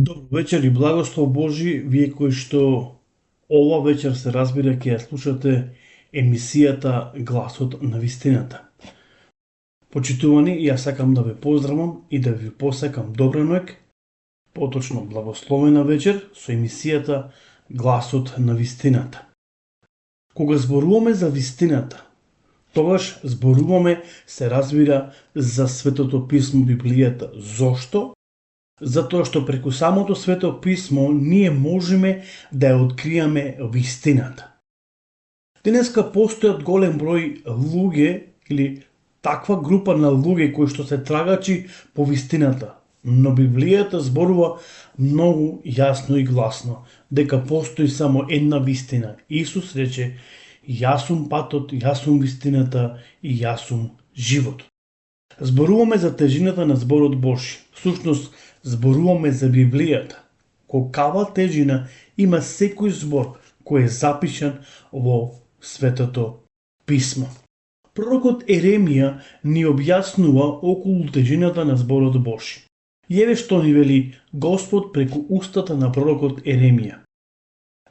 Добро вечер и благослов Божи, вие кои што ова вечер се разбира ќе ја слушате емисијата Гласот на вистината. Почитувани, јас сакам да ве поздравам и да ви посакам добра ноќ, поточно благословена вечер со емисијата Гласот на вистината. Кога зборуваме за вистината, тогаш зборуваме, се разбира, за Светото писмо Библијата. Зошто? Затоа што преку самото Свето писмо ние можеме да ја откриеме вистината. Денеска постојат голем број луѓе или таква група на луѓе кои што се трагачи по вистината, но Библијата зборува многу јасно и гласно дека постои само една вистина. Исус рече: "Јас сум патот, јас сум вистината и јас сум животот." Зборуваме за тежината на зборот Божи. Всушност, зборуваме за Библијата. Колкава тежина има секој збор кој е запишан во Светото писмо. Пророкот Еремија ни објаснува околу тежината на зборот Божи. Еве што ни вели Господ преку устата на пророкот Еремија.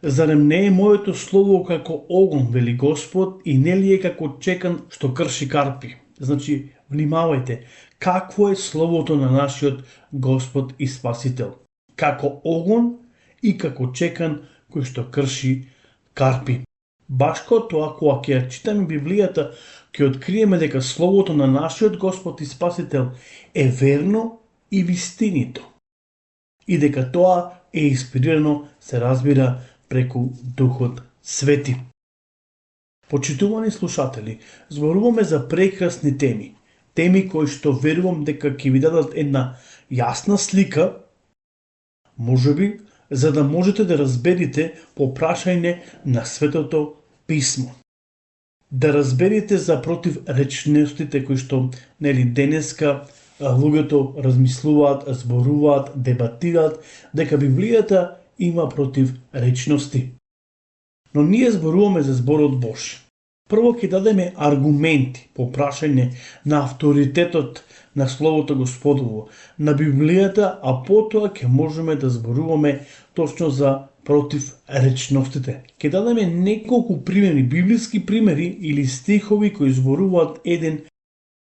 "Зарем не е моето слово како огон, вели Господ, и не ли е како чекан што крши карпи?" Значи, внимавајте, какво е словото на нашиот Господ и Спасител. Како огон и како чекан кој што крши карпи. Баш како тоа, кога ќе ја читаме Библијата, ќе откриеме дека словото на нашиот Господ и Спасител е верно и вистинито. И дека тоа е инспирирано, се разбира, преку Духот Свети. Почитувани слушатели, зборуваме за прекрасни теми. Теми кои што верувам дека ќе ви дадат една јасна слика, можеби, за да можете да разберете по прашање на Светото писмо. Да разберете за противречностите кои што денеска луѓето размислуваат, зборуваат, дебатираат дека Библијата има противречности. Но ние зборуваме за зборот Божи. Прво ќе дадеме аргументи по прашање на авторитетот на Словото Господово, на Библијата, а потоа ќе можеме да зборуваме точно за противречностите. Ќе дадеме неколку примери, библиски примери или стихови кои зборуваат еден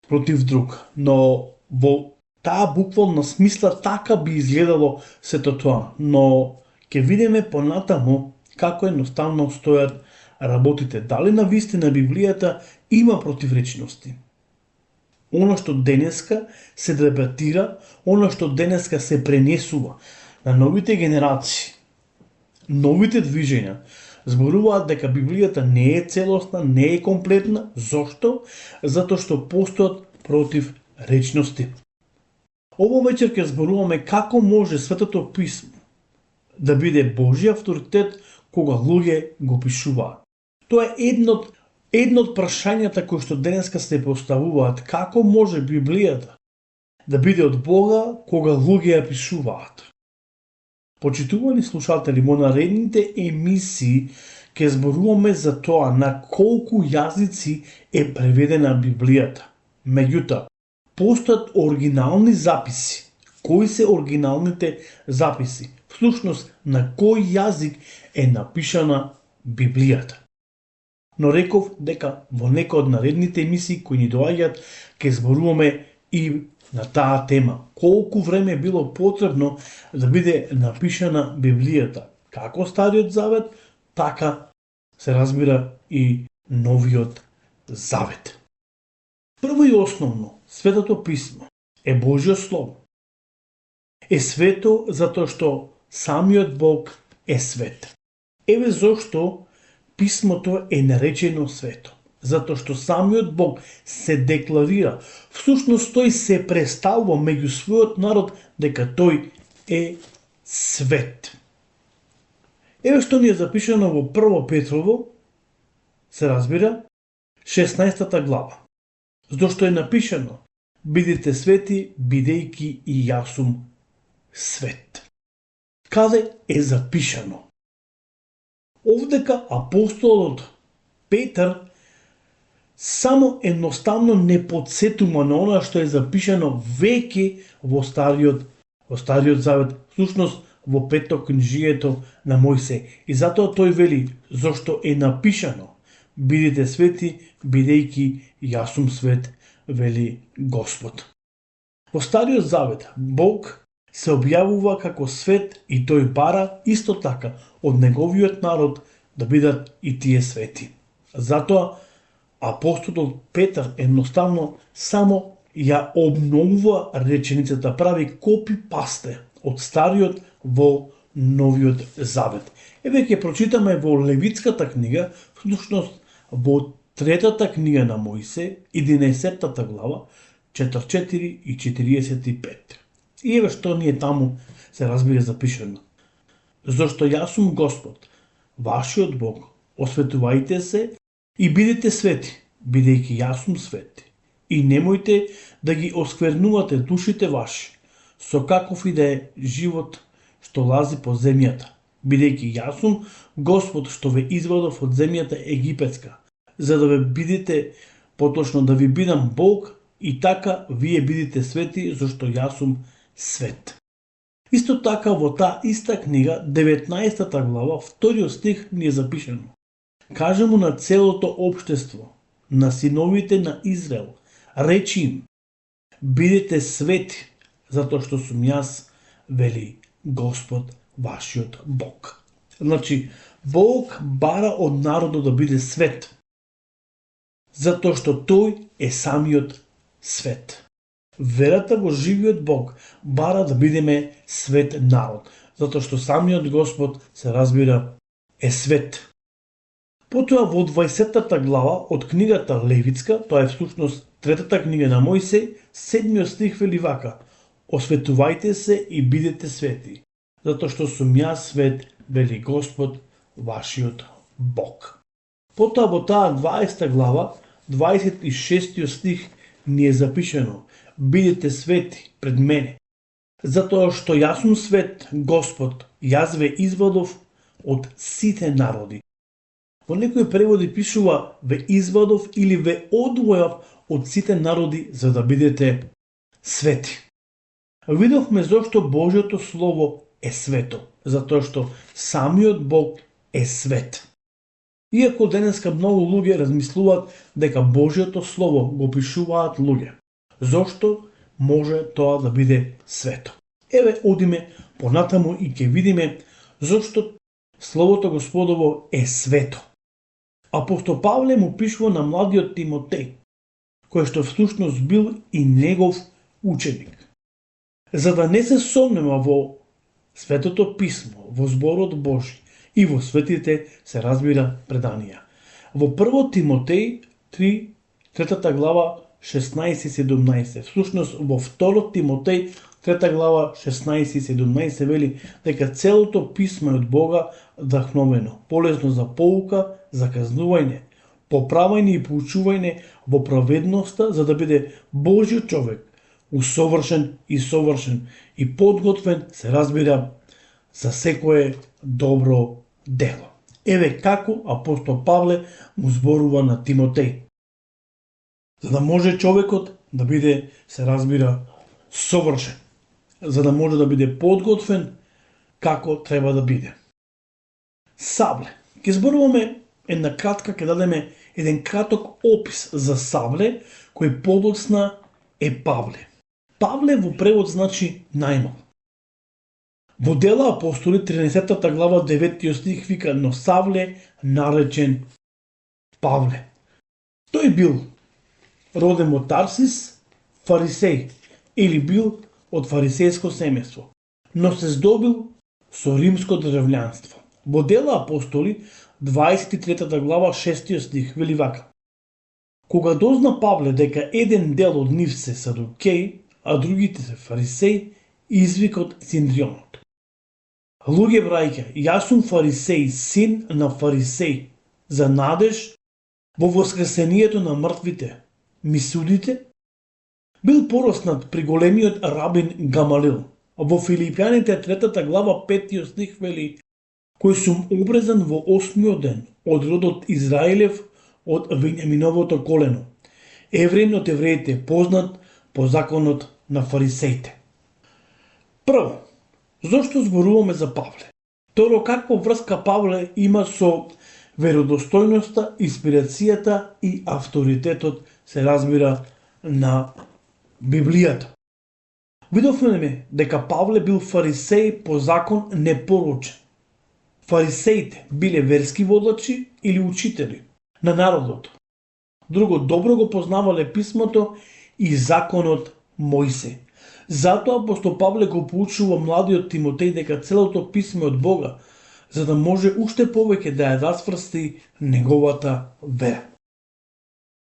против друг. Но во таа буквална смисла така би изгледало сето тоа. Но ќе видиме понатаму како едноставно стојат работите. Дали навистина Библијата има противречности? Оно што денеска се дебатира, оно што денеска се пренесува на новите генерации, новите движења, зборуваат дека Библијата не е целосна, не е комплетна. Зошто? Затоа што постојат противречности. Ово вечер ќе зборуваме како може Светото писмо да биде Божи авторитет кога луѓе го пишуваат. Тоа е едно од прашањата кои што денеска се поставуваат. Како може Библијата да биде од Бога кога луѓе ја пишуваат? Почитувани слушатели, во наредните емисии ќе зборуваме за тоа на колку јазици е преведена Библијата. Меѓутоа, постојат оригинални записи. Кои се оригиналните записи? Всушност, на кој јазик е напишана Библијата? Но реков дека во некој од наредните емисии кои ни доаѓаат ќе зборуваме и на таа тема. Колку време било потребно да биде напишана Библијата? Како Стариот Завет, така се разбира и Новиот Завет. Прво и основно, Светото писмо е Божјо слово. Е свето затоа што самиот Бог е свет. Еве зошто писмото е наречено свето. Затоа што самиот Бог се декларира, всушност тој се представува меѓу својот народ дека тој е свет. Еве што ни е запишано во Прво Петрово, се разбира, 16 глава. Зошто е напишано: "Бидете свети, бидејќи и јас сум свет." Каде е запишано? Овдека апостолот Петар само едноставно не подсетува на она што е запишано веќе во Стариот Завет. Всушност, во пето книжието на Мојсе. И затоа тој вели, зошто е напишано, бидете свети, бидејќи јас сум свет, вели Господ. Во Стариот Завет, Бог се објавува како свет и тој бара исто така од неговиот народ да бидат и тие свети. Затоа апостолот Петар едноставно само ја обновува реченицата, прави копи-пасте од Стариот во Новиот Завет. Еве ќе прочитаме во Левитската книга, всушност во третата книга на Мојсе, 11 глава, 44 и 45. И еве што ни е таму се разбира запишено. Зошто јас сум Господ, вашиот Бог, осветувајте се и бидете свети, бидејќи јас сум свет. И немојте да ги осквернувате душите ваши, со каков и да е живот што лази по земјата, бидејќи јас сум Господ што ве извадов од земјата египетска, за да ве бидете, поточно да ви бидам Бог, и така вие бидете свети, зашто јас сум свет. Исто така во таа иста книга, 19 глава, 2 стих ни е запишено. Каже му на целото општество, на синовите на Израел, речи им, бидете свети, затоа што сум јас, вели Господ, вашиот Бог. Значи, Бог бара од народот да биде свет, затоа што тој е самиот свет. Верата во живиот Бог бара да бидеме свет народ, затоа што самиот Господ, се разбира, е свет. Потоа во 20 глава од книгата Левитска, тоа е всушност третата книга на Мојсе, 7 стих вели вака: осветувајте се и бидете свети, затоа што сум јас свет, вели Господ, вашиот Бог. Потоа во таа 20 глава, 26 стих ни е запишено: бидете свети пред мене, затоа што јас сум свет, Господ, јас ве извадов од сите народи. Во некои преводи пишува ве извадов или ве одвојав од сите народи за да бидете свети. Видовме зошто Божјото Слово е свето, затоа што самиот Бог е свет. Иако денеска многу луѓе размислуваат дека Божјото Слово го пишуваат луѓе, зошто може тоа да биде свето? Еве одиме понатаму и ќе видиме зошто Словото Господово е свето. Апостол Павле му пишува на младиот Тимотеј, кој што всушност бил и негов ученик. За да не се сомнева во Светото Писмо, во зборот Божи и во светите, се разбира, преданија. Во 1 Тимотеј 3, 3 глава 16-17, всушност во 2 Тимотеј 3 глава 16-17 вели дека целото писмо е од Бога вдахновено, полезно за поука, за казнување, поправање и поучување во праведноста, за да биде Божјиот човек, усовршен и совршен и подготвен, се разбира, за секое добро дело. Еве како апостол Павле му зборува на Тимотеј. За да може човекот да биде, се разбира, совршен, за да може да биде подготвен како треба да биде. Сабле. Ке зборуваме една кратка, ке дадеме еден краток опис за Сабле, кој подоцна е Павле. Павле во превод значи најмал. Во Дела апостоли 13 глава 9 стих вика: но Савле наречен Павле. Тој бил роден од Тарсис, фарисеј, или бил од фарисејско семејство, но се здобил со римско државјанство. Во Дела апостоли 23 глава 6 стих вели вака: кога дозна Павле дека еден дел од нив се садукеи, а другите се фарисеи, извика од Синдрионот: луѓе браќа, јас сум фарисеј, син на фарисеј, за надеж во воскресението на мртвите. Ми судите? Бил пороснат при големиот рабин Гамалил. Во Филипјаните 3 глава 5 стих вели: кој сум обрезан во 8 ден од родот Израилев, од Вењаминовото колено, евреин од евреите, познат по законот на фарисеите. Прво, Зошто зборуваме за Павле? Второ, каква врска Павле има со веродостојноста, инспирацијата и авторитетот, се разбира, на Библијата. Видовме дека Павле бил фарисеј по закон непорочен. Фарисеите биле верски водлачи или учители на народот. Друго, добро го познавале писмото и законот Мојсей. Затоа апостол Павле го поучува младиот Тимотеј дека целото писмо е од Бога, за да може уште повеќе да ја расврсти неговата вера.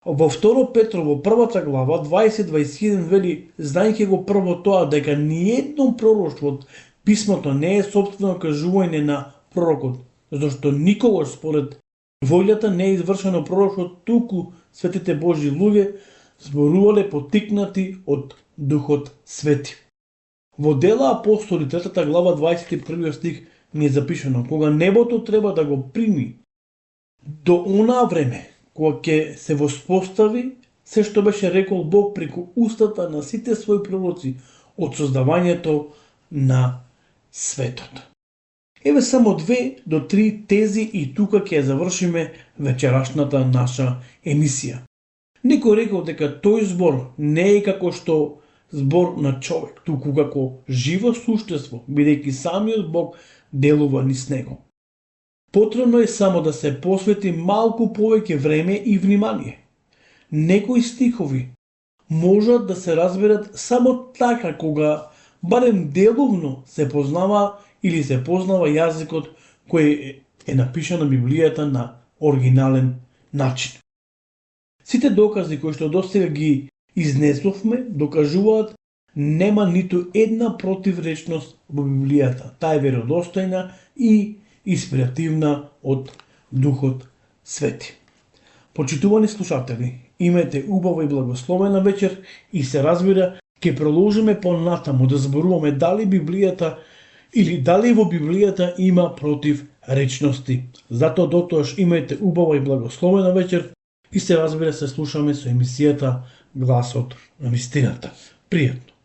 Во 2 Петрово, првата глава, 20-21 вели, знајќи го прво тоа дека ниедно пророштво од писмото не е собствено кажување на пророкот, зашто никогаш според волјата не е извршено пророштво, туку светите Божји луѓе зборувале потикнати од Духот Свети. Во Дела апостоли, 3 глава, 21 стих ни е запишено: кога небото треба да го прими до онаа време, кога ќе се воспостави се што беше рекол Бог преку устата на сите своји пророци од создавањето на светот. Еве само 2 до 3 тези и тука ќе завршиме вечерашната наша емисија. Некој рекол дека тој збор не е како што збор на човек, туку како живо суштество, бидејќи самиот Бог делува низ него. Потребно е само да се посвети малку повеќе време и внимание. Некои стихови можат да се разберат само така кога барем деловно се познава или се познава јазикот кој е напишан на Библијата на оригинален начин. Сите докази кои што достига ги изнесовме докажуваат нема ниту една противречност во Библијата. Таа е веродостојна и инспиративна од Духот Свети. Почитувани слушатели, имајте убава и благословена вечер и се разбира, ќе продолжиме понатаму да зборуваме дали Библијата или дали во Библијата има противречности. Затоа дотоаш имајте убава и благословена вечер и се разбира, се слушаме со емисијата Гласот на вистината. Пријатно!